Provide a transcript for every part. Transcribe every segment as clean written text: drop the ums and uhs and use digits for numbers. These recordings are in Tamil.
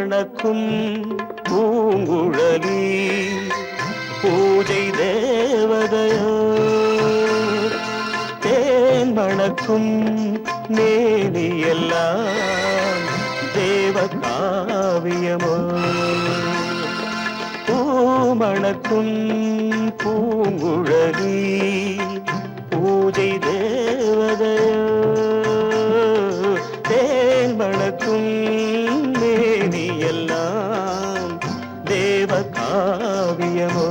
மணக்கும் பூங்குழலி பூஜை தேவதையோ தேன் மணக்கும் மேனியெல்லாம் தேவ காவியமோ பூமணக்கும் பூங்குழலி பூஜை தேவதையோ தேன் மணக்கும் மேனியெல்லாம் தேவ காவியமோ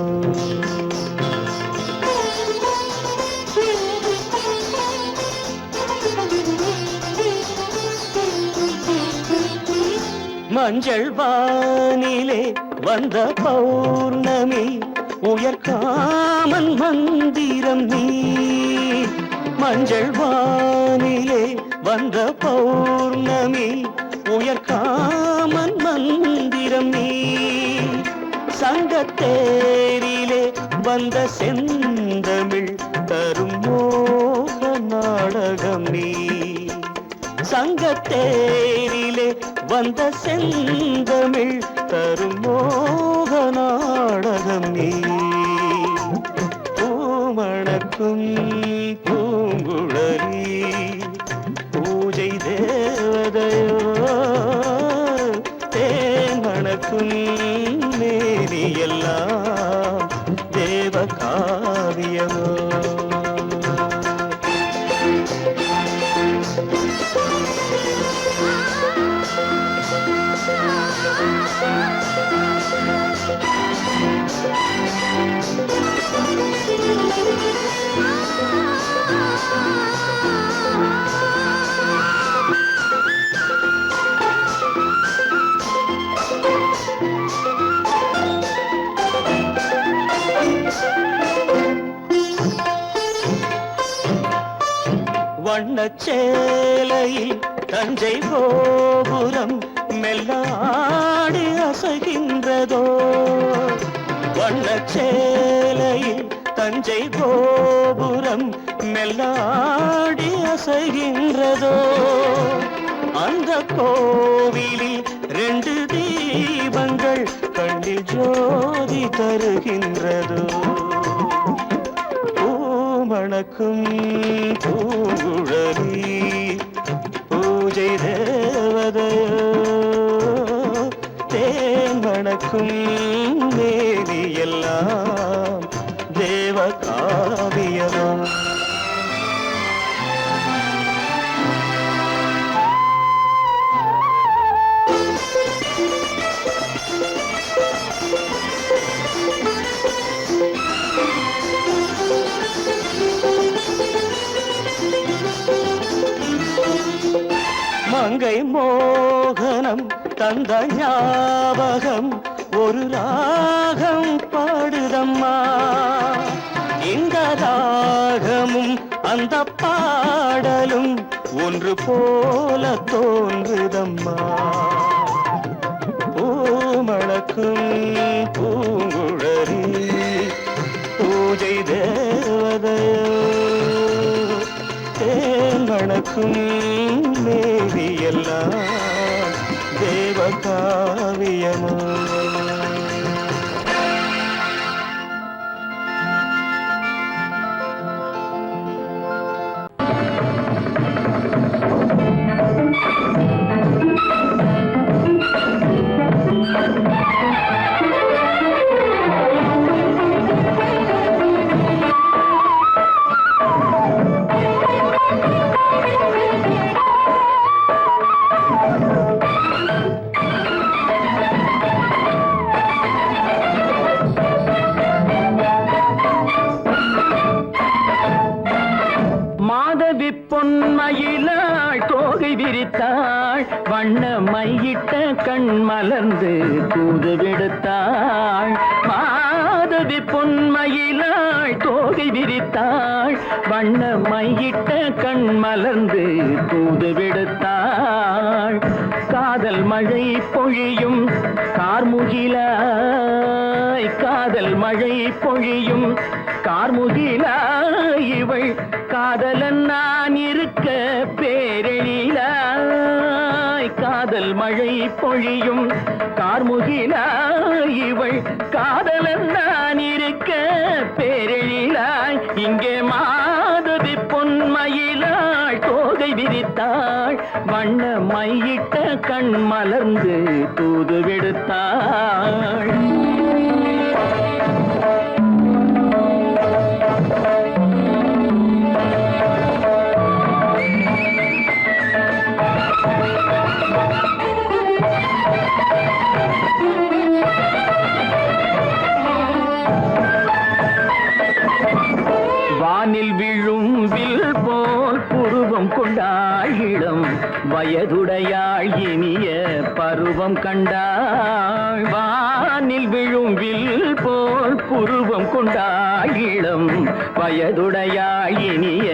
மஞ்சள் வானிலே வந்த பௌர்ணமி உயர்காமன் மந்திரம் நீ மஞ்சள் வானிலே வந்த பௌர்ணமி உயர்காமன் மந்திரம் நீ சங்கத்தேரிலே வந்த செந்தமிழ் தரும் மோக நாடகம் நீ சங்கத்தேரிலே வந்த செந்தமிழ் தரும் மோக நாடகம் நீ பூமணக்கும் பூங்குழலி பூஜை தேவதையோ தேன் மணக்கும் மேனியெல்லாம் தேவ காவியமோ வண்ணச்சேலையில் தஞ்சை கோபுரம் மெல்லாடி அசைகின்றதோ வண்ணச்சேலையில் தஞ்சை கோபுரம் மெல்லாடி அசைகின்றதோ அந்த கோவிலில் 2 தீபங்கள் கண்ணில் ஜோதி தருகின்றதோ மணக்கும் பூங்குழலி பூஜை தேவதையோ தேன் மணக்கும் மேனியெல்லாம் தேவ காவியமோ மங்கை மோகனம் தந்த ஞாபகம் ஒரு ராகம் பாடுதம்மா இந்த ராகமும் அந்த பாடலும் ஒன்று போல தோன்றுதம்மா பூமணக்கும் பூங்குழலி பூஜை தேவதையோ தேன் மணக்கும் மேவியெல்லாம் தேவ காவியமோ பொன்மயிலாள் தோகை விரித்தாள் வண்ண மையிட்ட கண் மலர்ந்து தூது விடுத்தாள் மாதவி பொன்மயிலாள் தோகை விரித்தாள் வண்ண மையிட்ட கண் மலர்ந்து தூது விடுத்தாள் காதல் மழை பொழியும் கார்முகிலாய் காதல் மழை பொழியும் கார்முகிலாய் இவள் காதலன் நான் இருக்க பேரெழிலாய் காதல் காதல் மழை பொழியும் கார்முகிலாய் இவள் காதலன் நான் இருக்க பேரெழிலாய் இங்கே மாதவி பொன்மயிலாள் தோகை விரித்தாள் வண்ண மையிட்ட கண் மலர்ந்து தூது விடுத்தாள். வானில் விழும் வில் போல் புருவம் கொண்டாள் இளம் வயதுடையாள் இனிய பருவம் கண்டாள். வானில் விழும் வில் போல் புருவம் கொண்டாள் இளம் வயதுடையாள் இனிய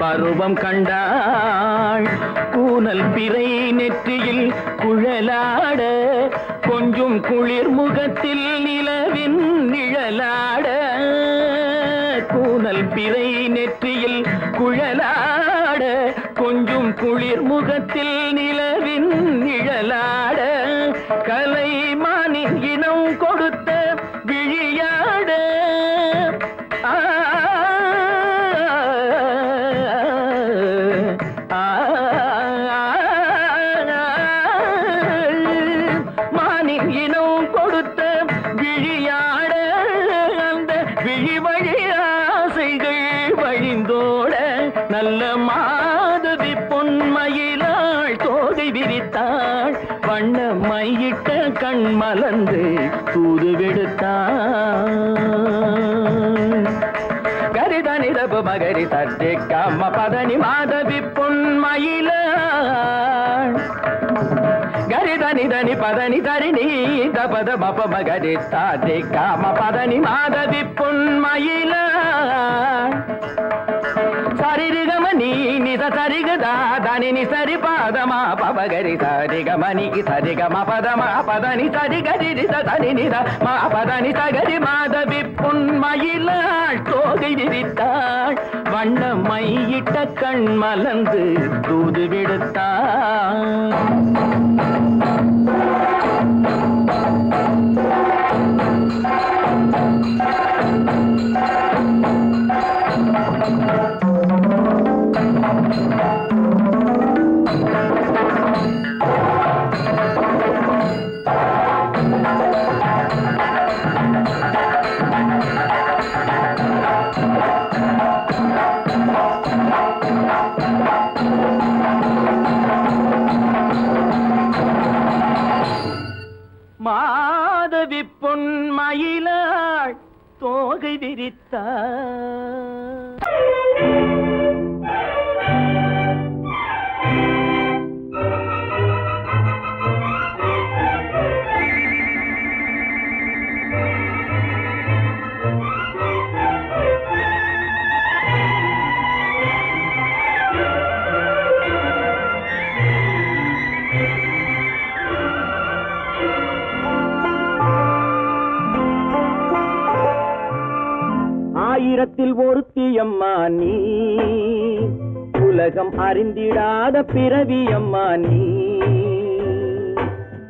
பருவம் கண்டாள். கூனல் பிறை நெற்றியில் குழலாட கொஞ்சம் குளிர் முகத்தில் நிலவின் நிழலாட. கூனல் பிறை நெற்றியில் குழலாட கொஞ்சம் குளிர் முகத்தில் நிலவின் நிழலாட. கலைமானின் இனம் கொடுத்த விழியாட. மானின் இனம் கொடுத்த விழியாட. அந்த விழி வழி ஆசைகள் வழிந்தோட நல்ல மாதவி பொன்மயிலாள் தோகை விரித்தாள் வண்ண மையிட்ட கண் மலர்ந்து தூது விடுத்தாள். கரிதனிதபு மகரி தட்டி கம்ம பதனி மாதவி பொன்மயிலாள். கரிதனிதனி பதனி தரிணி தபத மப மகரி தாட்டி கம்ம பதனி மாதவி பொன்மயிலாள். சரிகமணி நித சரிகதா தனி சரி பாதமா பபகரி சரிகமணி சரிகம பதமா பதனி சரிகரி தனி நித மா பதனி சகரி மாதவி பொன்மயிலாள் தோகை விரித்தாள் வண்ண மையிட்ட கண் மலர்ந்து தூது விடுத்தாள். மாதவி பொன்மயிலாள் தோகை விரித்தாள். ஆயிரத்தில் ஒருத்தியம்மா நீ உலகம் அறிந்திடாத பிறவியம்மா நீ.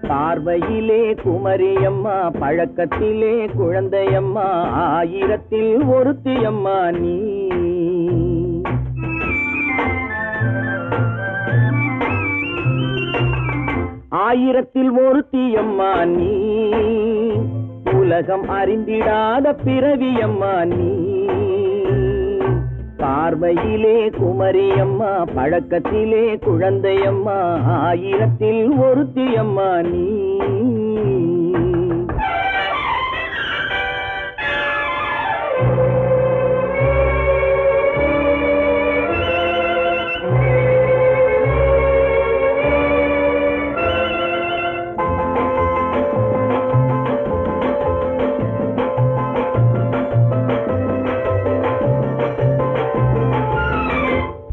பார்வையிலே குமரியம்மா பழக்கத்திலே குழந்தையம்மா ஆயிரத்தில் ஒருத்தியம்மா நீ. ஆயிரத்தில் ஒருத்தியம்மா நீ உலகம் அறிந்திடாத பிறவியம்மா நீ. பார்வையிலே குமரியம்மா பழக்கத்திலே குழந்தையம்மா ஆயிரத்தில் ஒருத்தியம்மா நீ.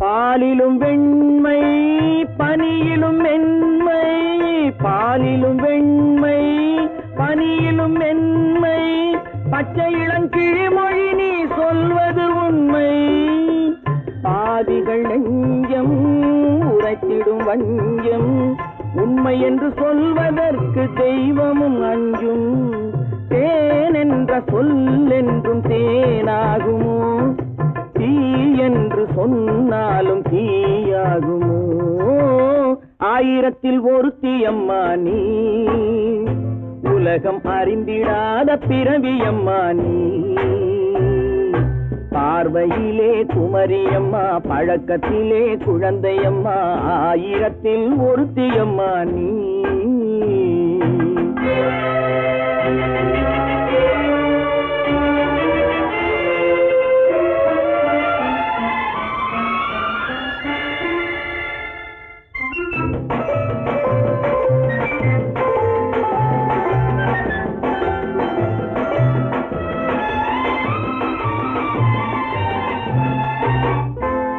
பாலிலும் வெண்மை பனியிலும் மென்மை. பாலிலும் வெண்மை பனியிலும் மென்மை. பச்சை இளங்கிழிமொழி நீ சொல்வது உண்மை. பாதிகள் நெஞ்சம் உரைத்திடும் வஞ்சம் உண்மை என்று சொல்வதற்கு தெய்வமும் அஞ்சும். தேன் என்ற சொல் என்றும் தேனாகுமோ? தீ என்று சொன்னாலும் தீயாகுமோ? ஆயிரத்தில் ஒருத்தி அம்மா நீ, உலகம் அறிந்திடாத பிறவியம்மா நீ. பார்வையிலே குமரியம்மா, பழக்கத்திலே குழந்தையம்மா, ஆயிரத்தில் ஒருத்தியம்மா நீ.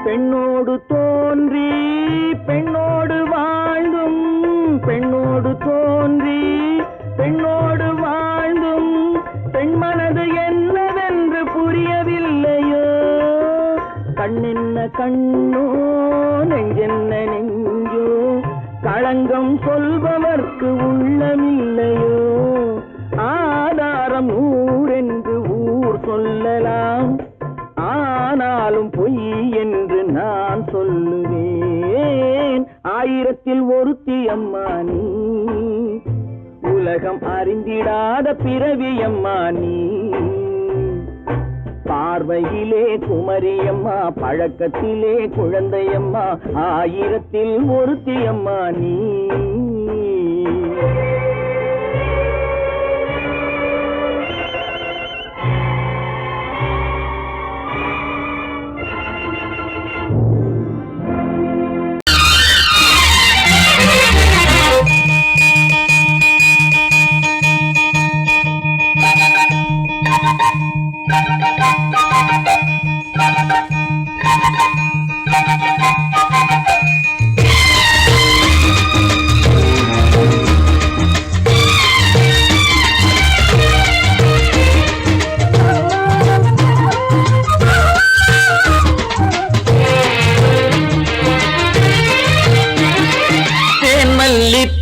பெண்ணோடு தோன்றி பெண்ணோடு வாழ்ந்தும், பெண்ணோடு தோன்றி பெண்ணோடு வாழ்ந்தும், பெண்மனது என்னவென்று புரியவில்லையோ? கண்ணென்ன கண்ணோ, நெஞ்சென்ன நெஞ்சோ, களங்கம் சொல்பவர்க்கு உள்ளமில்லையோ? ஆதாரம் ஊரென்று ஊர் சொல்லலாம், ஆனாலும் பொய் என்று நான் சொல்லுவேன். ஆயிரத்தில் ஒருத்தி அம்மா நீ, உலகம் அறிந்திடாத பிறவியம்மா நீ. பார்வையிலே குமரியம்மா, பழக்கத்திலே குழந்தையம்மா, ஆயிரத்தில் ஒருத்தி அம்மா நீ.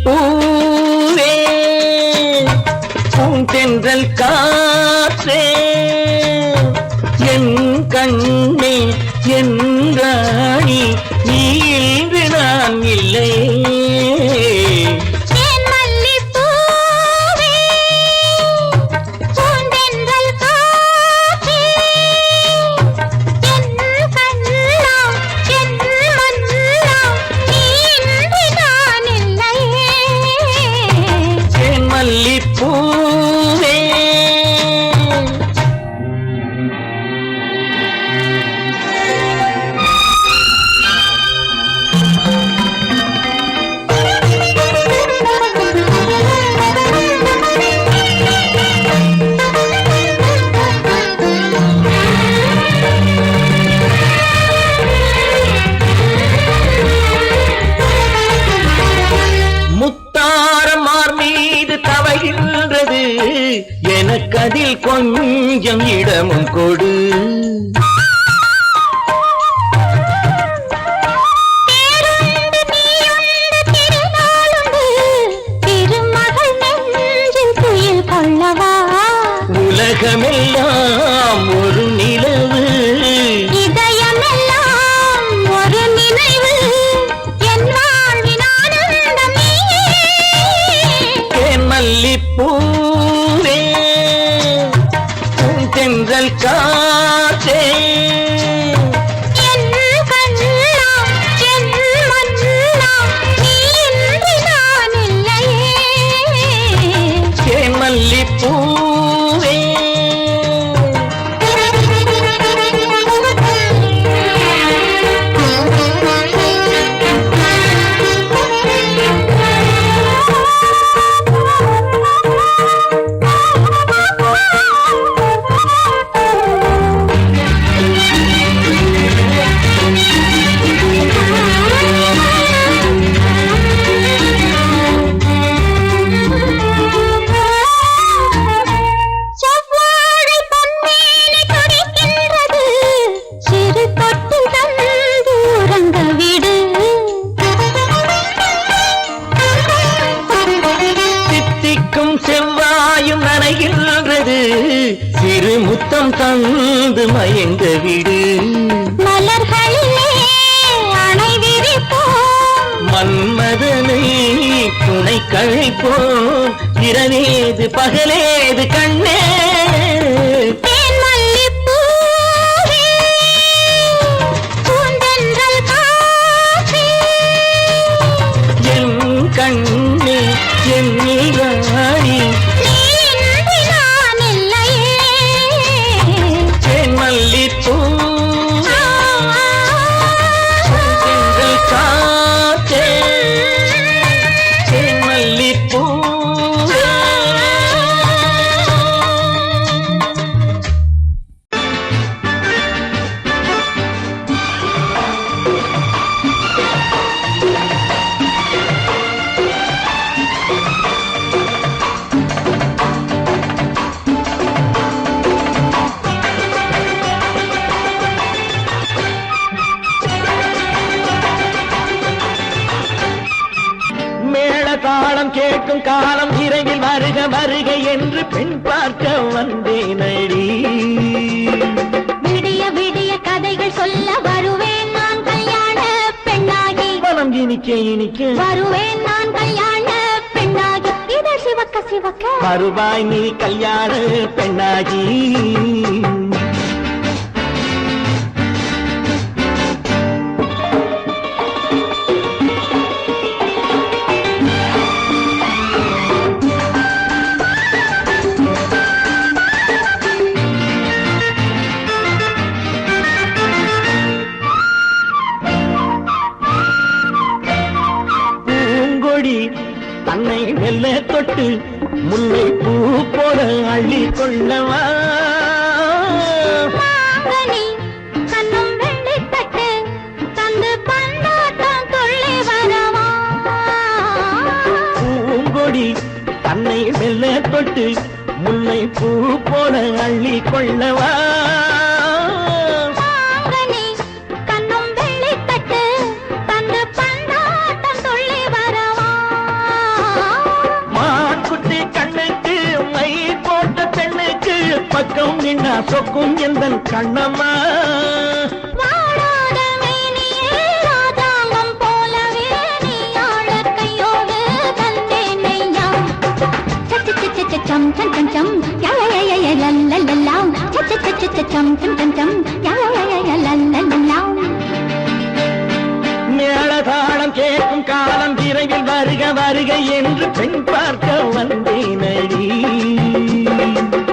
பூவே பூந்தென்றல் காற்றே, என் கண்ணே என் ராணி, நீ இன்று நான் இல்லை. எனக்கதில் கொஞ்சம் இடமும் கொடு. உலகமெல்லாம் ஒரு நிலவு, இதயமெல்லாம் ஒரு நினைவு, என் வாழ்வின் ஆனந்தமே. தேன் மல்லிப்பூவே தென்றல் காற்றே, என் கண்ணா என் மன்னா, நீ இன்றி நான் இல்லையே. தேன் மல்லிப்பூவே முத்தம் தந்து மயங்க விடு மலர்களிலே அணை விரிப்போம் மன்மதனை துணை கழிப்போம் இரவேது பகலேது கண்ணே கண்ணே என் நீராடி மல்லிப்பூ காத்தே மல்லிப்பூ தாளம் கேட்கும் காலம் விரைவில் வருக வருக என்று பெண் பார்க்க வந்தேனடி விடிய விடிய கதைகள் சொல்ல வருவேன் நான் கல்யாண பெண்ணாகி மனம் இனிக்க இனிக்க வருவேன் நான் கல்யாண பெண்ணாகி இதழ் சிவக்க சிவக்க வருவாய் நீ கல்யாண பெண்ணாகி தன்னை மெல்ல தொட்டு முல்லை பூ போல அள்ளி கொள்ளவா கண்ணும் வெள்ளி தட்டு தந்து பந்தாட்டம் துள்ளி வரவா பூங்கொடி தன்னை மெல்ல தொட்டு முல்லை பூ போல அள்ளி கொள்ளவா பக்கம் நின்னா சொக்கும் எந்தன் கண்ணம்மா வாடாத மேனியே ராஜாங்கம் போலவே நீ ஆள கையோடு தந்தேனையா சச்ச சச்ச சம் சம் சம் சம் யா யா யா யா லல்லல்லா சச்ச சச்ச சம் சம் சம் சம் யா யா யா யா லல்லல்லா மேளதாளம் கேட்கும் காலம் விரைவில் வருக வருக என்று பெண் பார்க்க வந்தேனடி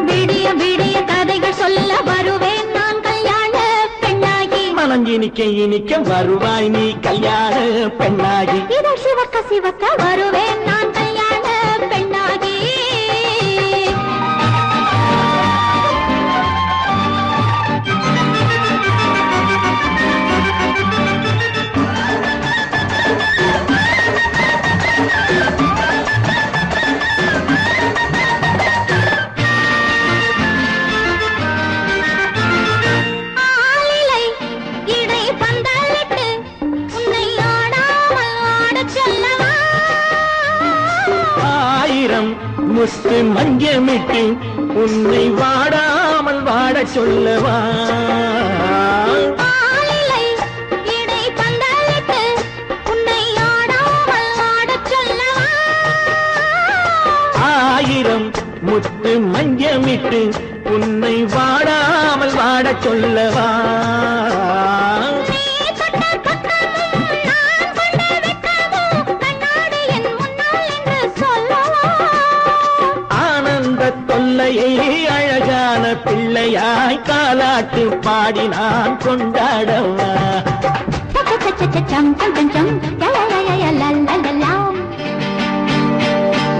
விடிய விடிய கதைகள் சொல்ல வருவேன் நான் கல்யாண பெண்ணாகி மனம் இனிக்க இனிக்க வருவாய் நீ கல்யாண பெண்ணாகி இதழ் சிவக்க சிவக்க வருவேன் நான் கல்யாண பெண்ணாகி முத்து மஞ்சமிட்டு உன்னை வாடாமல் வாட சொல்லவா ஆயிரம் முத்து மஞ்சமிட்டு உன்னை வாடாமல் வாட சொல்லவா தொல்லையை அழகான பிள்ளையாய் காலாட்டு பாடி நான் கொண்டாடவா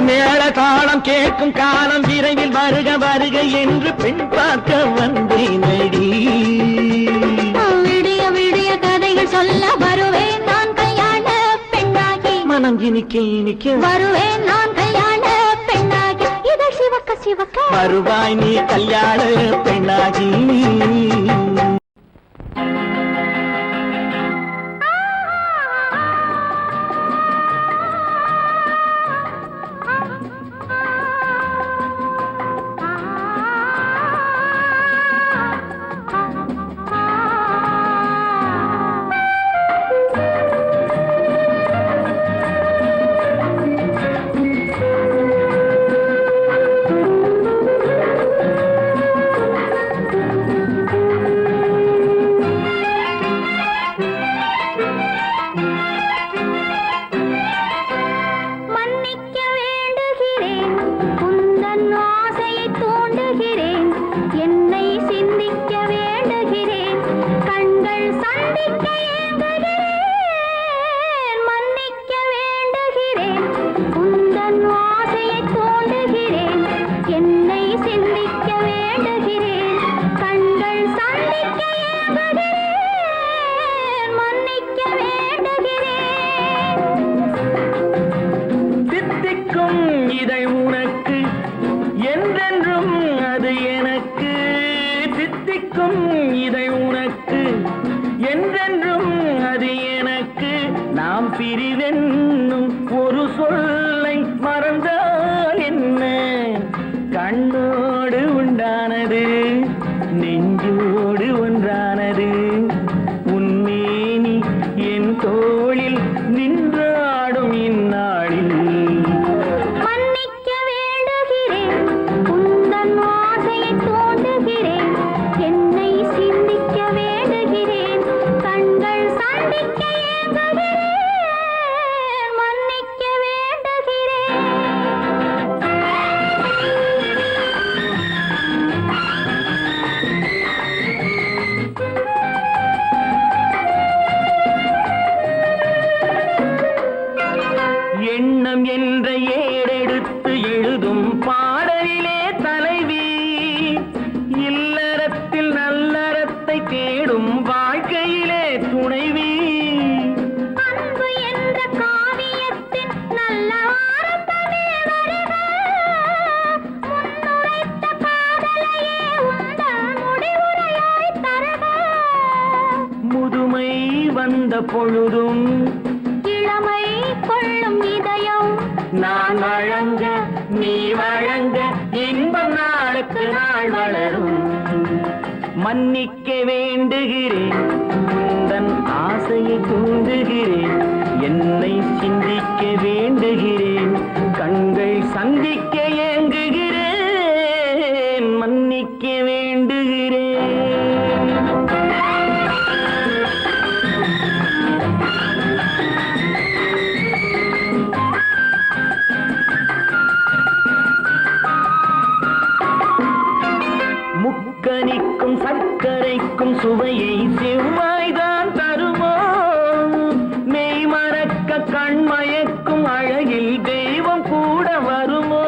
மேள தாளம் கேட்கும் காலம் விரைவில் வருக வருக என்று பெண் பார்க்க வந்தேனடி விடிய விடிய கதைகள் சொல்ல வருவேன் நான் கல்யாண பெண்ணாகி மனம் இனிக்க இனிக்க வருவேன் நான் கல்யாண பெண்ணாகி இதழ் சிவக்க சிவக்க வருவாய் நீ கல்யாண பெண்ணாகி எண்ணம் என்ற ஏடெடுத்து எழுதும் பாடலிலே தலைவி இல்லறத்தில் நல்லறத்தை தேடும் வாழ்க்கையிலே துணைவி அன்பு என்ற காவியத்தின் நல்ல ஆரம்பமே வருக முன்னுரைத்த காதலையே உந்தன் முடிவுரையாய் தருக முதுமை வந்த பொழுதும் இளமை கொள்ளும் இதயம் நான் வழங்க நீ வழங்க இன்பம் நாளுக்கு நாள் வளரும் மன்னிக்க வேண்டுகிறேன் உந்தன் ஆசையை தூண்டுகிறேன் என்னை சிந்திக்க வேண்டுகிறேன் கண்கள் சந்திக்க ஏங்குகிறேன் மன்னிக்க வேண்டுகிறேன் முக்கனிக்கும் சர்க்கரைக்கும் சுவையை செவ்வாய்தான் தருமோ மெய் மறக்க கண்மயக்கும் அழகில் தெய்வம் கூட வருமோ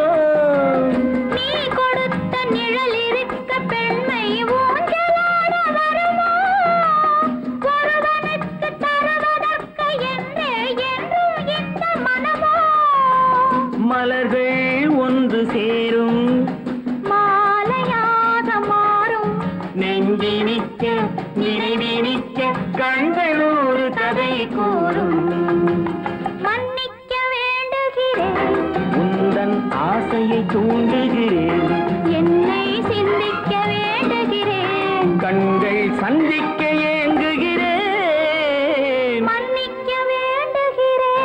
நீ கொடுத்த நிழல் இருக்க பெண்மை ஊஞ்சலாட வருமோ ஒருவனுக்கு தருவதற்கு என்றே என்றும் இந்த மனமோ மலர்கள் ஒன்று சேரும் மாலையாக மாறும் நெஞ்சினிக்க நினைவினிக்க கண்கள் ஒரு கதை கூறும் மன்னிக்க வேண்டுகிறேன் உந்தன் ஆசையை தூண்டுகிறேன் என்னை சிந்திக்க வேண்டுகிறேன் கண்கள் சந்திக்க ஏங்குகிறேன் மன்னிக்க வேண்டுகிறேன்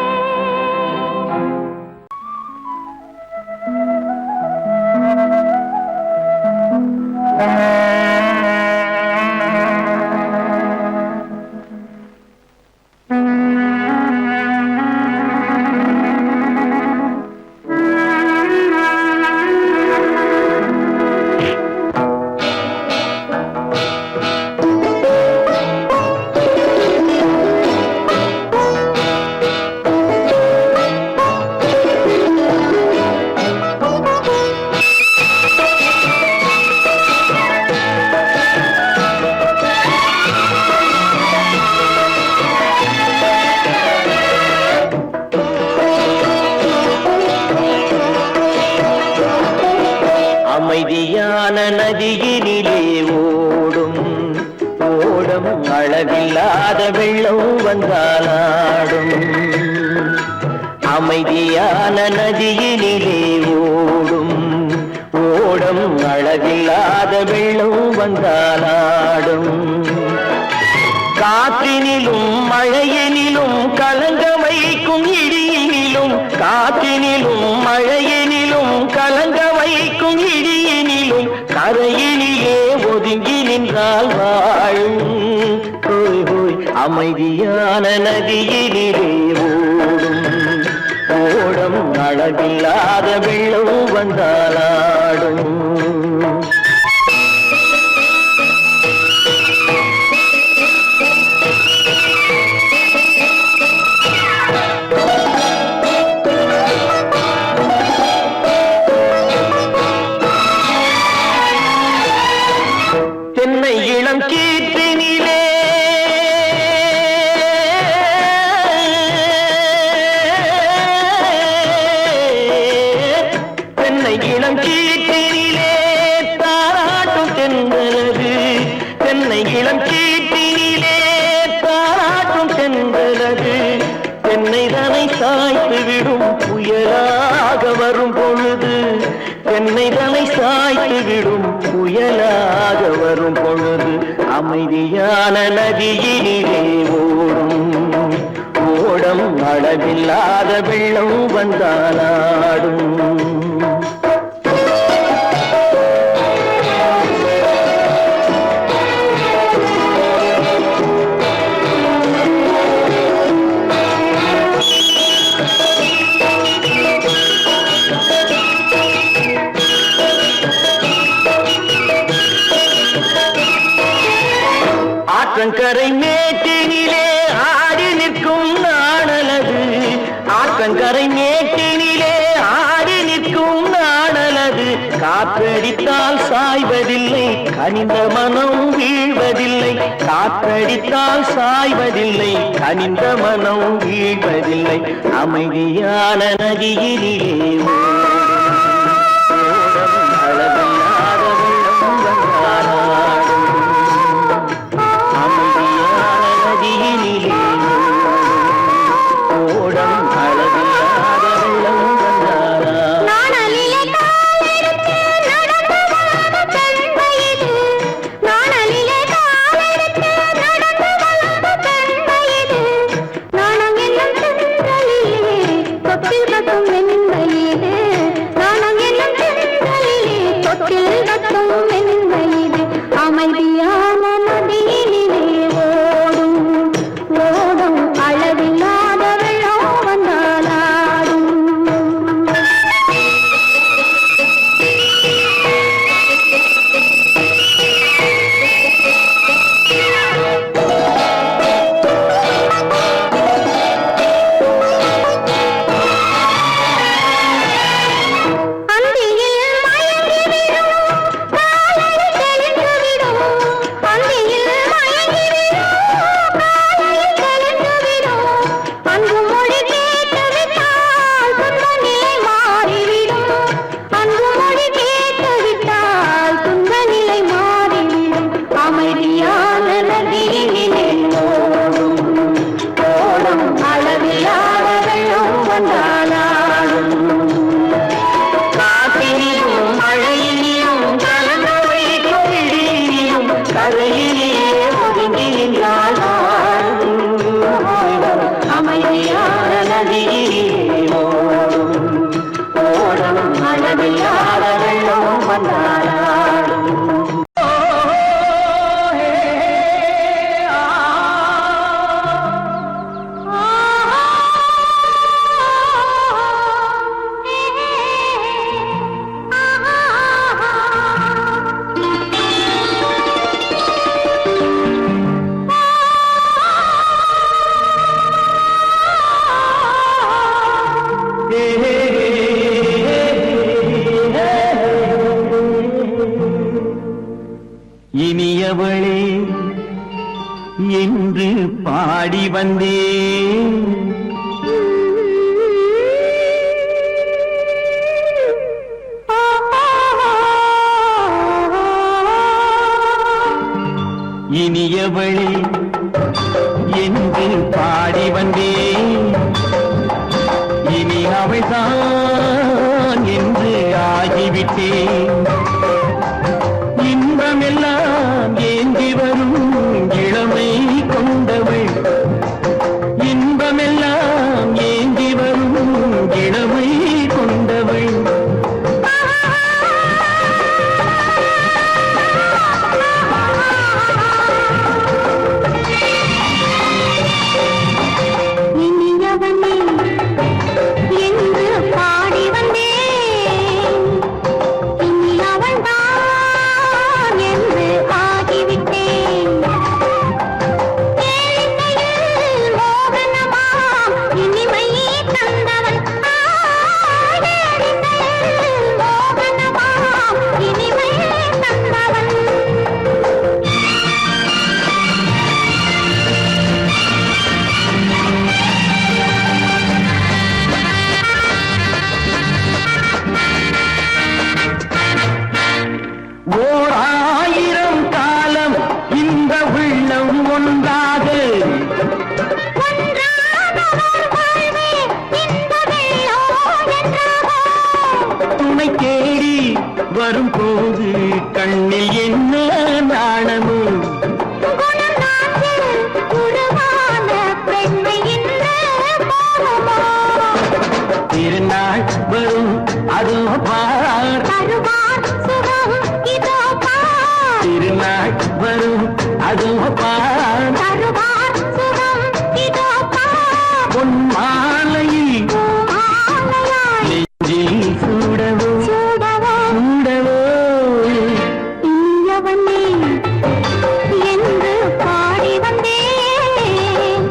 அமைதியான நதியினிலே ஓடும் ஓடம் அளவில்லாத வெள்ளம் வந்தாலாடும் அமைதியான நதியினிலே ஓடும் ஓடம் அளவில்லாத வெள்ளம் வந்தாலாடும் காற்றினிலும் மழையினிலும் கலங்க வைக்கும் இடியினிலும் காற்றினிலும் மழையினிலும் கலங்க வைக்கும் இடியினிலும் கரையினிலே ஒதுங்கி நின்றால் வாழும் ஹோய் ஹோய் அமைதியான நதியினிலே ஓடும் ஓடம் அளவில்லாத வெள்ளம் வந்தாலாடும் தென்னை இளம் கீற்றினிலே தென்னை இளம் கீற்றினிலே தாராட்டும் தென்றலது தென்னை இளம் கீற்றினிலே தாராட்டும் தென்றலது தென்னை தனை சாய்த்து விடும் புயலாக வரும் பொழுது தென்னை தனை சாய்த்து விடும் புயலாக வரும் பொழுது அமைதியான நதியினிலே ஓடும் ஓடம் அளவில்லாத வெள்ளம் வந்தாலாடும் ஆற்றங்கரை மேட்டினிலே ஆடி நிற்கும் நாணலது ஆற்ற ஆற்றங்கரை மேட்டினிலே ஆடி நிற்கும் நாணலது காற்றடித்தால் சாய்வதில்லை கனிந்த மனம் வீழ்வதில்லை காற்றடித்தால் சாய்வதில்லை கனிந்த மனம் வீழ்வதில்லை அமைதியான நதியிலே இனியவளே என்று பாடி வந்தேன் இனியவளே என்று பாடி வந்தேன் இனி அவள்தான் என்று ஆகிவிட்டேன் இன்பமெல்லாம் ஏந்தி வரும் இளமை கொண்டவள் இன்பமெல்லாம் ஏந்தி வரும் இளமை கொண்டவள் வரும்போது கண்ணில் என்ன நாணமோ திருநாள் வரும் அதோ பார் திருநாள் வரும் அதோ பார் பொன் மாலையில் நெஞ்சில் சூடவோ பாடி வந்தேன்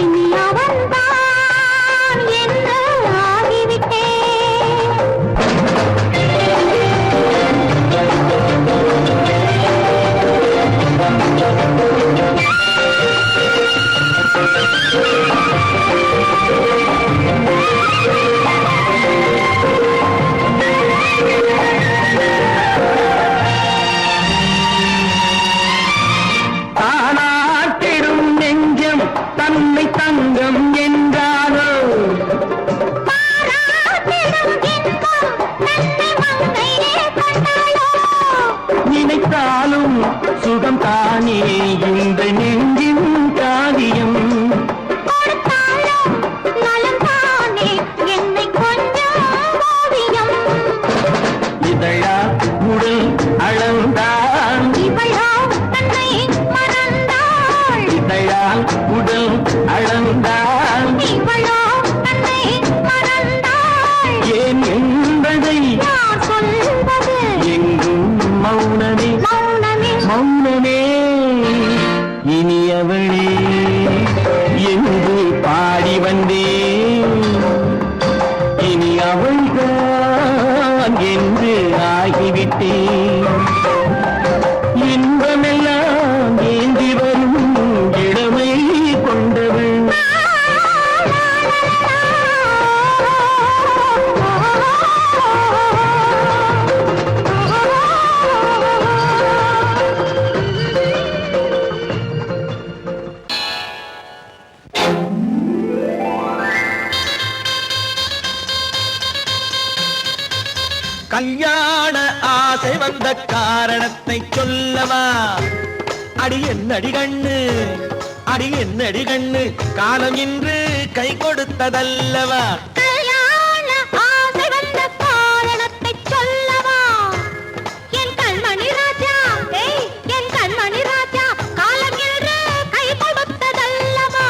இனி அவன்தான் விட்டேன். இன்பமெல்லாம் ஏந்தி வரும் இளமை கொண்டவள். கல்யாண ஆசை வந்த காரணத்தை சொல்லவா? அடி என்னடி கண்ணு, அடி என்னடி கண்ணு, காலம் இன்று கை கொடுத்ததல்லவா? கல்யாண ஆசை வந்த காரணத்தை சொல்லவா? என் கண்மணி ராஜா, என் கண்மணி ராஜா, காலம் இன்று கை கொடுத்ததல்லவா?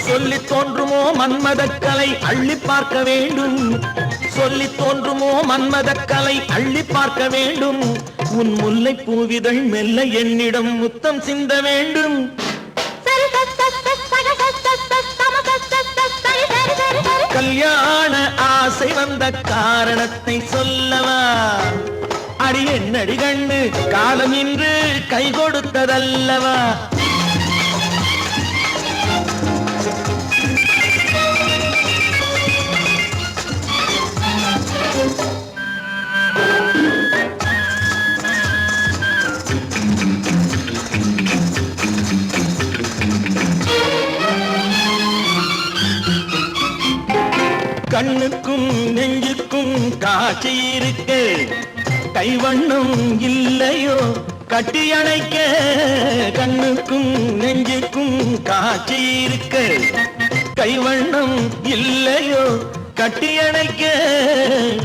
சொல்லி தோன்றுமோ மன்மதக்கலை அள்ளி பார்க்க வேண்டும். சொல்லி தோன்றுமோ மன்மதக்கலை அள்ளி பார்க்க வேண்டும். உன் முல்லை பூவிதழ் மெல்ல என்னிடம் முத்தம் சிந்த வேண்டும். கல்யாண ஆசை வந்த காரணத்தை சொல்லவா? அடி என்னடி கண்ணு, காலம் இன்று கை கொடுத்ததல்லவா? கண்ணுக்கும் நெஞ்சுக்கும் காட்சி இருக்க, கைவண்ணம் இல்லையோ கட்டி அணைக்க? கண்ணுக்கும் நெஞ்சுக்கும் காட்சி இருக்க, கைவண்ணம் இல்லையோ கட்டி அணைக்க?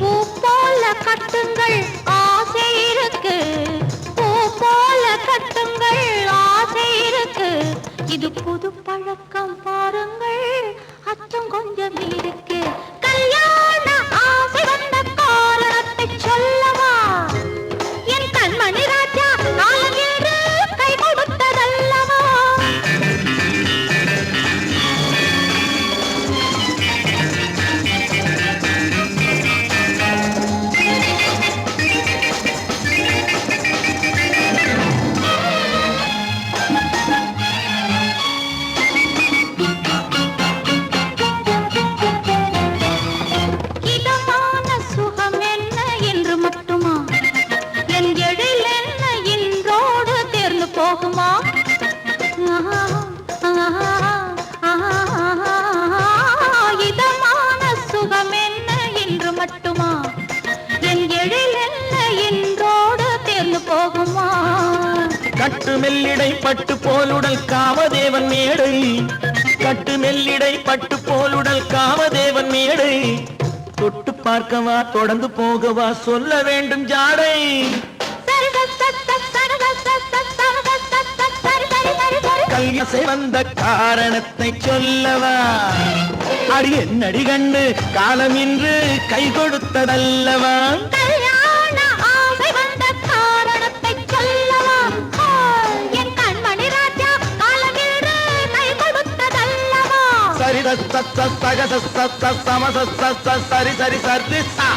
பூ போல கட்டுங்கள் ஆசை இருக்கு, பூ போல கட்டுங்கள் ஆசை இருக்கு. இது புது பழக்கம் பாருங்கள், அச்சம் கொஞ்சம் இருக்கு. கல்யாண ஆசை வந்த காரணத்தை சொல்லவா? என் கண்மணி ராஜா, காலம் என்று கை கொடுத்ததல்லவா? இதமான சுகம் என்ன என்று மட்டுமா? என் எழில் என்ன என்றோடு தேர்ந்து போகுமா? கட்டு மெல்லிடை பட்டு போலுடல் காமதேவன் மேடை, கட்டு மெல்லிடை பட்டு போலுடல் காமதேவன் மேடை. தொட்டு பார்க்கவா தொடர்ந்து போகவா சொல்ல வேண்டும் ஜாடை. கல்யாசை வந்த காரணத்தை சொல்லவா? அடி என்னடி கண்டு, காலம் இன்று கை கொடுத்ததல்லவா? கல்யாண ஆசை வந்த காரணத்தை சொல்லவா? என் கண்மணி ராஜா, காலம் இன்று கை கொடுத்ததல்லவா? சரி சக சம சரி சரி சரி சா.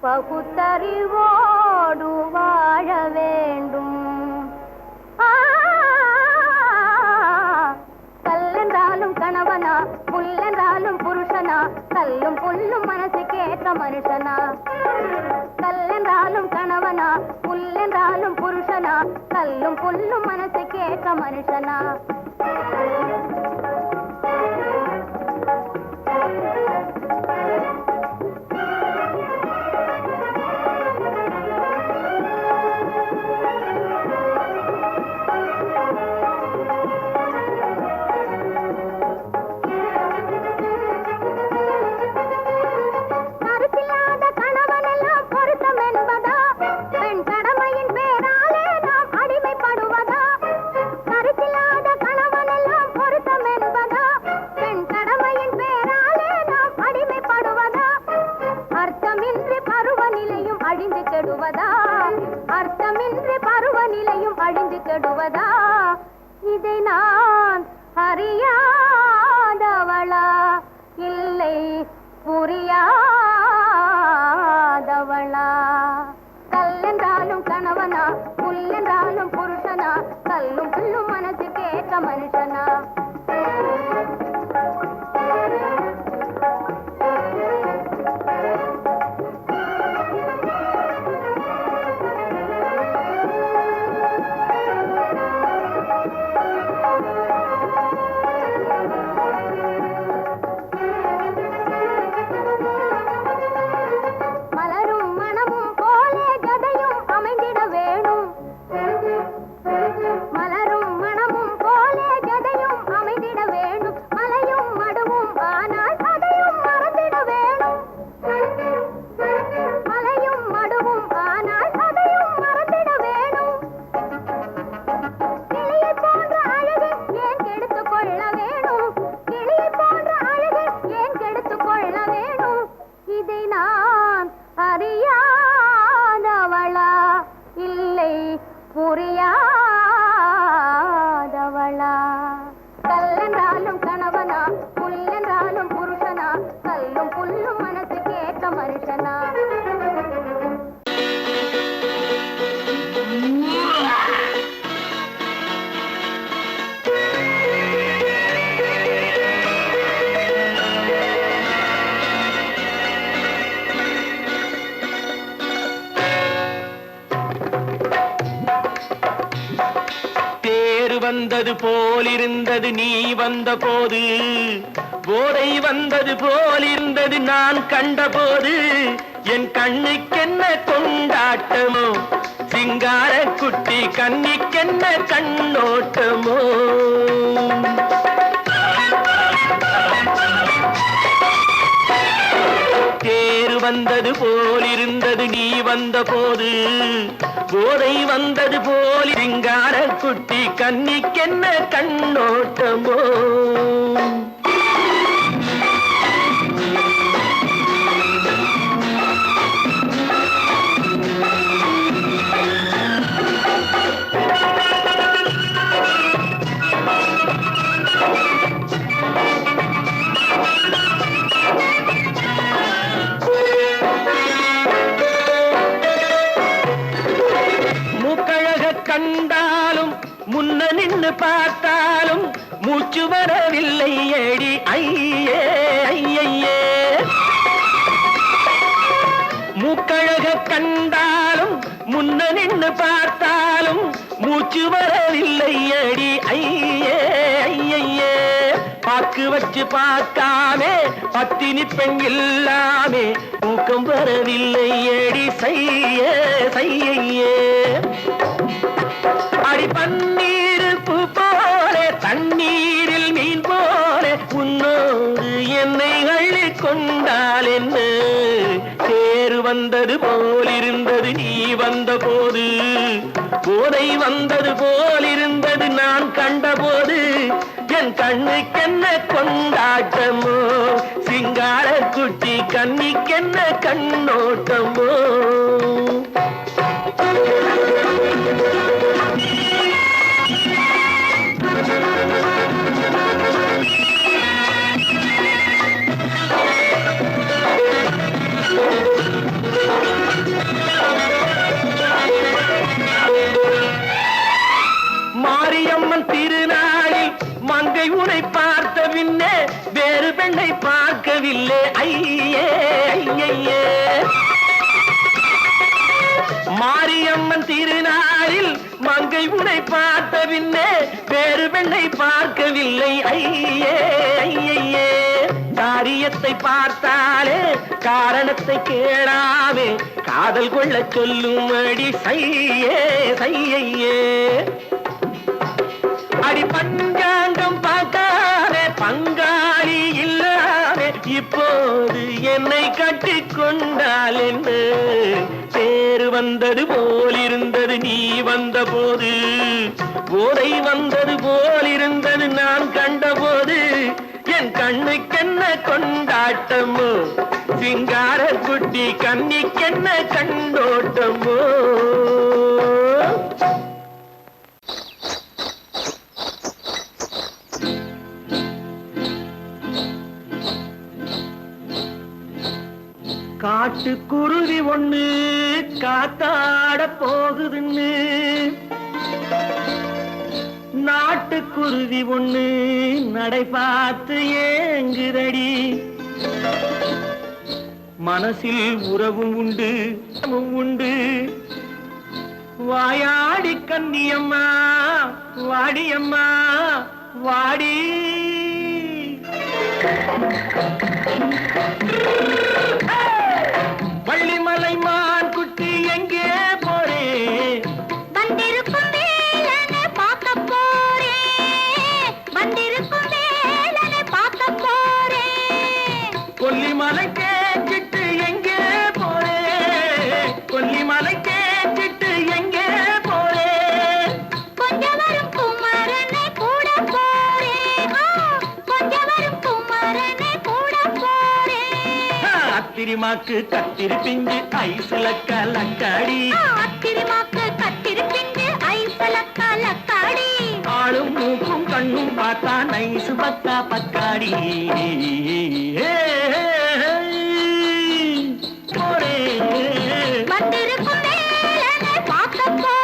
பகுத்தறிவோடு கல்லும் புல்லும் மனசுக்கேற்ற மனுஷனா கல்லென்றாலும் கணவனா புல்லென்றாலும் புருஷனா கல்லும் புல்லும் மனசுக்கேற்ற மனுஷனா அர்த்தமின்றி பருவநிலையும் அழிந்து கெடுவதா இதை நான் அறியாதவளா இல்லை புரியாதவளா கல்லென்றாலும் கணவனா புல்லென்றாலும் புருஷனா கல்லும் புல்லும் மனசுக்கேற்ற மனுஷனா அறியாதவளா இல்லை புரியாதவளா கல்லென்றாலும் கணவனா புல்லென்றாலும் புருஷனா கல்லும் புல்லும் மனசுக்கேற்ற மனுஷனா வந்தது போலிருந்தது நீ வந்த போது போதை வந்தது போலிருந்தது நான் கண்டபோது என் கண்ணுக்கென்ன கொண்டாட்டமோ சிங்கார குட்டி கண்ணிக்கென்ன கண்ணோட்டமோ தேர் வந்தது போலிருந்தது நீ வந்த போது போதை வந்தது போல் சிங்கார குட்டி கண்ணிக்கென்ன கண்ணோட்டமோ கண்டாலும் முன்ன நின்று பார்த்தாலும் மூச்சு வரவில்லை ஏடி ஐயே ஐயே மூக்கழக கண்டாலும் முன்ன நின்று பார்த்தாலும் மூச்சு வரவில்லை ஏடி ஐயே ஐயே பாக்கு வச்சு பார்க்காமே பத்தினி பெண் இல்லாமே தூக்கம் வரவில்லை ஏடி செய்யே செய்யே அடி பன்னீர் பூ போல தண்ணீரில் மீன் போல உன்னோடு என்னை அள்ளி கொண்டால் என்ன தேர் வந்தது போலிருந்தது நீ வந்த போது போதை வந்தது போலிருந்தது நான் கண்டபோது என் கண்ணுக்கென்ன கொண்டாட்டமோ சிங்கார குட்டி கண்ணிக்கென்ன கண்ணோட்டமோ மாரியம்மன் திருநாளில் மங்கை உனை பார்த்த பின்னே வேறு பெண்ணை பார்க்கவில்லை ஐயே ஐயே. மாரியம்மன் திருநாளில் மங்கை உன்னை பார்த்த பின்னே வேறு பெண்ணை பார்க்கவில்லை ஐயே ஐயே. காரியத்தை பார்த்தாலே காரணத்தை கேளாமே காதல் கொள்ள சொல்லும் அடி சையே சையே. அடி பஞ்சாங்கம் பார்த்தாலே பங்காளி இல்லாமே இப்போது என்னை கட்டி கொண்டால் என்று பேரு வந்தது போலிருந்தது நீ வந்த போது, போதை வந்தது போலிருந்தது நான் கண்டபோது. என் கண்ணுக்கென்ன கொண்டாட்டமோ சிங்கார குட்டி கண்ணிக்கென்ன கண்டோட்டமோ. காட்டுக்குருவி ஒண்ணு காத்தாட போகுதுன்னு நாட்டுக்குருவி ஒண்ணு நடை பார்த்து ஏங்குதடி. மனசில் உறவும் உண்டு உண்டு. வாயாடி கன்னியம்மா வாடியம்மா வாடி. வள்ளிமலை மான் குட்டி எங்கே போறே? வந்திருக்கும் வேலனை பார்க்க போறேன், வந்திருக்கும் வேலனை பார்க்க போறேன். கொல்லிமலை கேட்டுட்டு எங்கே போறே? கொல்லிமலை கேட்டுட்டு எங்கே போறே? கொஞ்சம் வரும் குமரனை கூட போறேன், கொஞ்சம் வரும் குமரனை கூட போறேன். அத்திரிமாக்கு கத்திரி பிஞ்சு ஐசுல கலக்காடி, அத்திரிமாக்கு கத்திரி பிஞ்சு ஐசுல கலக்காடி. ஆளும் மூக்கும் கண்ணும் பார்த்தா நைசு பக்கா பக்காடி. போரே வந்திருக்கும் வேலனை பார்க்க போறேன்.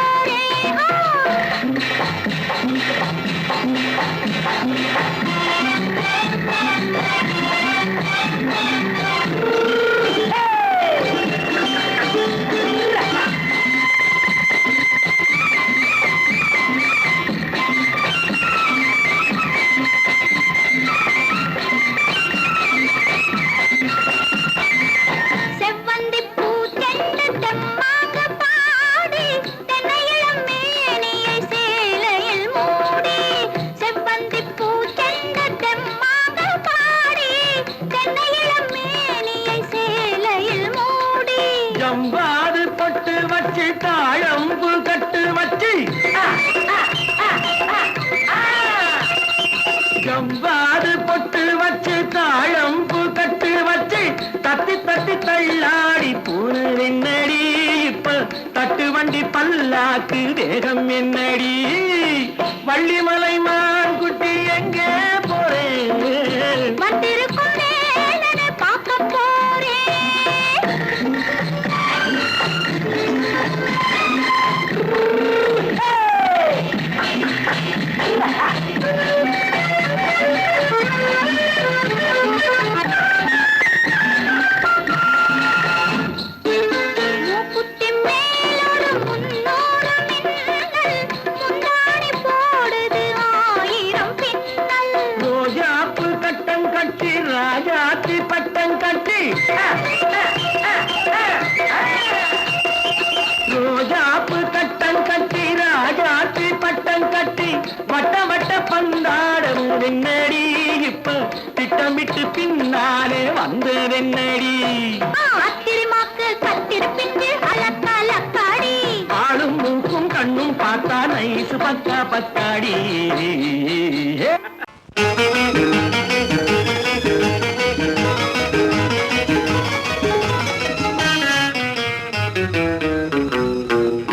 செவ்வந்தி பூ தென்ன தெம்மாக பாடி தென்னையிளம் மேனியை சேலையில் மூடி. செவ்வந்தி பூ தென்ன தெம்மாக பாடி தென்னையிளம் மேனியை சேலையில் மூடி. ஜம்பாது பொட்டு வச்சு தாழம்பு கட்டு வச்சு, ஜம்பாது பொட்டு வச்சு தாழம்பு கட்டு வச்சு தட்டி தட்டி தள்ளாடி போன என்னடி. இப்ப தட்டு வண்டி பல்லாக்கு வேகம் என்னடி. வள்ளிமலை மான் குட்டி எங்கே போறேன்? வந்திருக்கும் வேலனை பார்க்க போறேன். மூக்குத்தி மேலோடு முன்னோடு மின்னல், முந்தாணி போடுது ஆயிரம் பின்னல். ரோஜாப்பு கட்டம் கட்டி ராஜாத்தி பட்டம் கட்டி, ரோஜாப்பு கட்டம் கட்டி ராஜாத்தி பட்டம் கட்டி வட்ட வட்ட பந்தாடம் வெண்ணடி. இப்ப திட்டமிட்டு பின்னாலே வந்து வெண்ணடி. அத்திரிமாக்கு கத்திரி பிஞ்சு அலக்காடி. ஆளும் மூக்கும் கண்ணும் பார்த்தா நைசு பக்கா பக்காடி.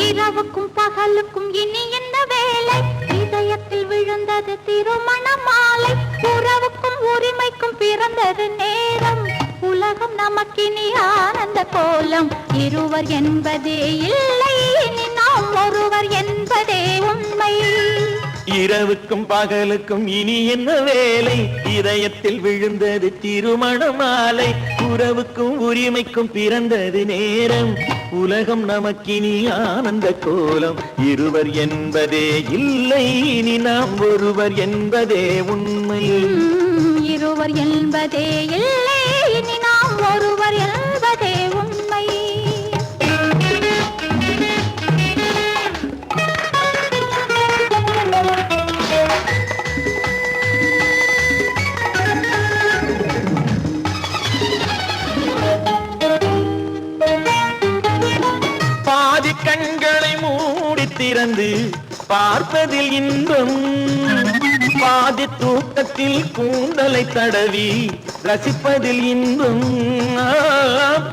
இரவுக்கும் பகலுக்கும் இனி என்ன வேலை? இதயத்தில் விழுந்தது திருமண மாலை. உறவுக்கும் உரிமைக்கும் பிறந்தது நேரம். உலகம் நமக்கினி ஆனந்த கோலம். இருவர் என்பதே இல்லை, இனி நாம் ஒருவர் என்பதே உண்மை. இரவுக்கும் பகலுக்கும் இனி என்ன வேலை இதயத்தில் விழுந்தது திருமண மாலை உறவுக்கும் உரிமைக்கும் பிறந்தது நேரம் உலகம் நமக்கினி ஆனந்த கோலம் இருவர் என்பதே இல்லை இனி நாம் ஒருவர் என்பதே உண்மை இருவர் என்பதே இல்லை இனி நாம் ஒருவர் என்பதே உண்மை பாதி கண்களை மூடி திறந்து பார்ப்பதில் இன்பம் பாதி தூக்கத்தில் கூந்தலை தடவி ரசிப்பதில் இன்பம்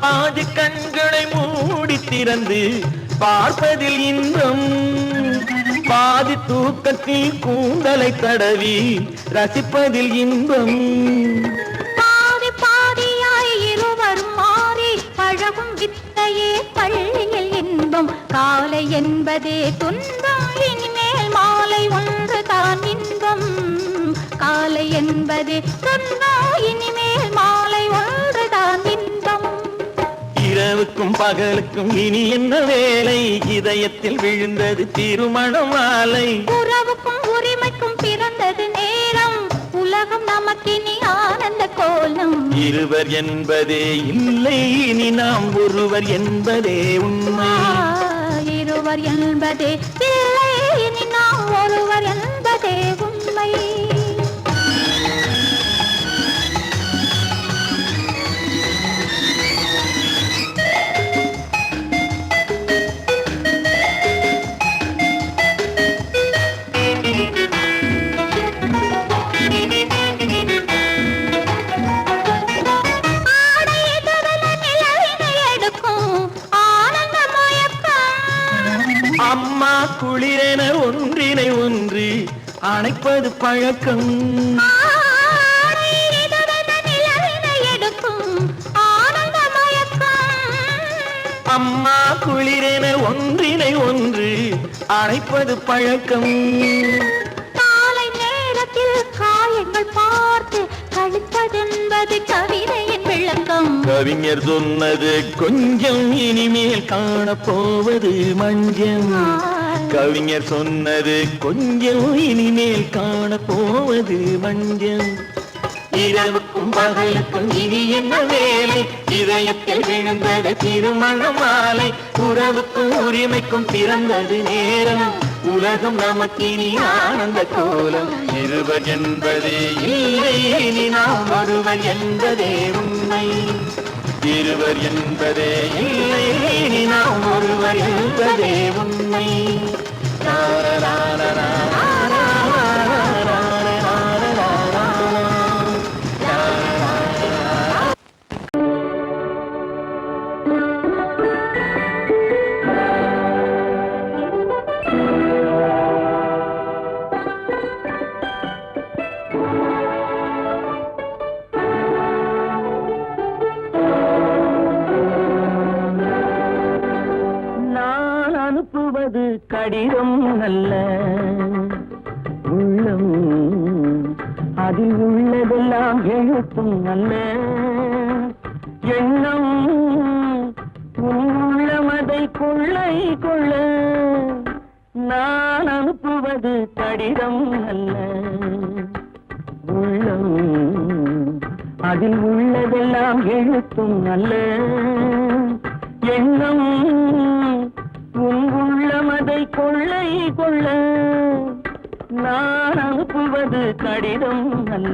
பாதி கண்களை மூடி திறந்து பார்ப்பதில் இன்பம் பாதி தூக்கத்தில் கூந்தலை தடவி ரசிப்பதில் இன்பம் பாதி பாதியாய் இருவரும் மாறி பழகும் வித்தையே பள்ளியில் இன்பம் காலை என்பதே துன்பம் இனிமேல் மாலை ஒன்று தான் இன்பம் காலை என்பதே துன்பம் இனிமேல் மாலை ஒன்று தான் இன்பம் இரவுக்கும் பகலுக்கும் இனி என்ன வேலை இதயத்தில் விழுந்தது திருமண மாலை உறவுக்கும் உரிமைக்கும் பிறந்தது நேரம் உலகம் நமக்கினி ஆனந்த கோலம் இருவர் என்பதே இல்லை இனி நாம் ஒருவர் என்பதே உண்மை இருவர் என்பதே இல்லை இனி நாம் ஒருவர் என்பதே உண்மை அம்மா குளிரென ஒன்றினை ஒன்று அணைப்பது பழக்கம் அம்மா குளிரென ஒன்றினை ஒன்று அணைப்பது பழக்கம் காலை நேரத்தில் காயங்கள் பார்த்து கழிப்பதென்பது கவிதையின் விளக்கம் கவிஞர் சொன்னது கொஞ்சம் இனிமேல் காணப்போவது மஞ்சம் கவிஞர் சொன்னது கொஞ்சம் இனிமேல் காணப்போவது மஞ்சம் இரவுக்கும் பகலுக்கும் இனி என்ன வேலை இதயத்தில் விழுந்தது திருமண மாலை உறவுக்கும் உரிமைக்கும் பிறந்தது நேரம் உலகம் நமக்கினி ஆனந்த கோலம் இருவர் என்பதே இல்லை இனி நாம் ஒருவர் என்பதே உண்மை இருவர் என்பதே இல்லை இனி நாம் ஒருவர் என்பதே உண்மை அனுப்புவது கடிதம் அல்ல உள்ளம் அதில் உள்ளதெல்லாம் எழுத்தும் அல்ல எண்ணம் உள்ளமதை கொள்ளை கொள்ள நான் அனுப்புவது கடிதம் அல்ல உள்ளம் அதில் உள்ளதெல்லாம் எழுத்தும் அல்ல எண்ணம் உள்ளமதை கொள்ளை கொள்ள நான் அனுப்புவது கடிதம் அல்ல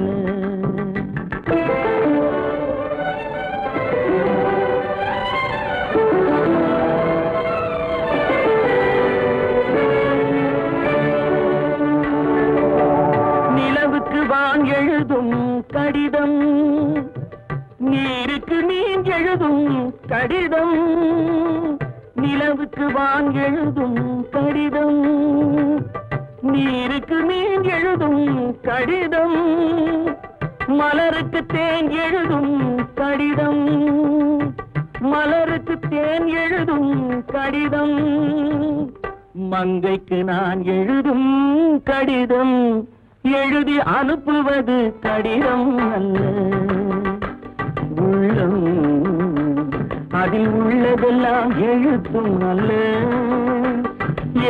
நிலவுக்கு வான் எழுதும் கடிதம் நீருக்கு நீர் எழுதும் கடிதம் நிலவுக்கு வான் எழுதும் கடிதம் நீருக்கு மீன் எழுதும் கடிதம் மலருக்கு தேன் எழுதும் கடிதம் மலருக்கு தேன் எழுதும் கடிதம் மங்கைக்கு நான் எழுதும் கடிதம் எழுதி அனுப்புவது கடிதம் அல்ல, உள்ளம் அதில் உள்ளதெல்லாம் எழுத்தும் அல்ல,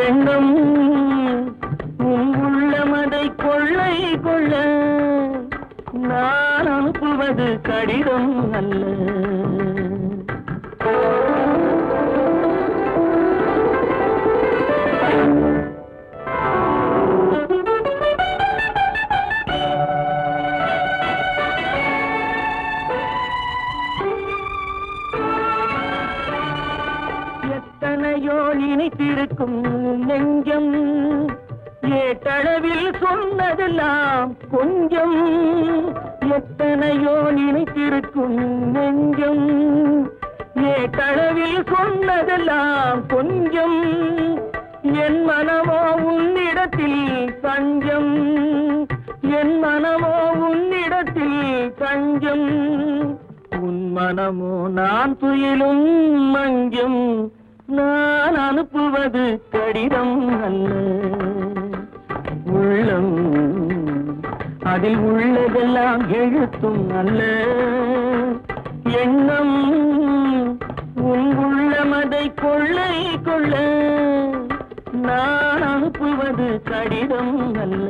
எண்ணம் உன் உள்ளமதை கொள்ளை கொள்ள நான் அனுப்புவது கடிதம் அல்ல. எத்தனையோ நினைத்திருக்கும் நெஞ்சம் ஏட்டளவில் சொன்னதெல்லாம் கொஞ்சம், எத்தனையோ நினைத்திருக்கும் நெஞ்சம் ஏட்டளவில் சொன்னதெல்லாம் கொஞ்சம், என் மனமோ உன்னிடத்தில் தஞ்சம், என் மனமோ உன்னிடத்தில் தஞ்சம், உன் மனமோ நான் துயிலும் மஞ்சம், நான் அனுப்புவது கடிதம் அல்ல, உள்ளம் அதில் உள்ளதெல்லாம் எழுத்தும் அல்ல, எண்ணம் உன் உள்ளமதை கொள்ளை கொள்ள நான் அனுப்புவது கடிதம் அல்ல.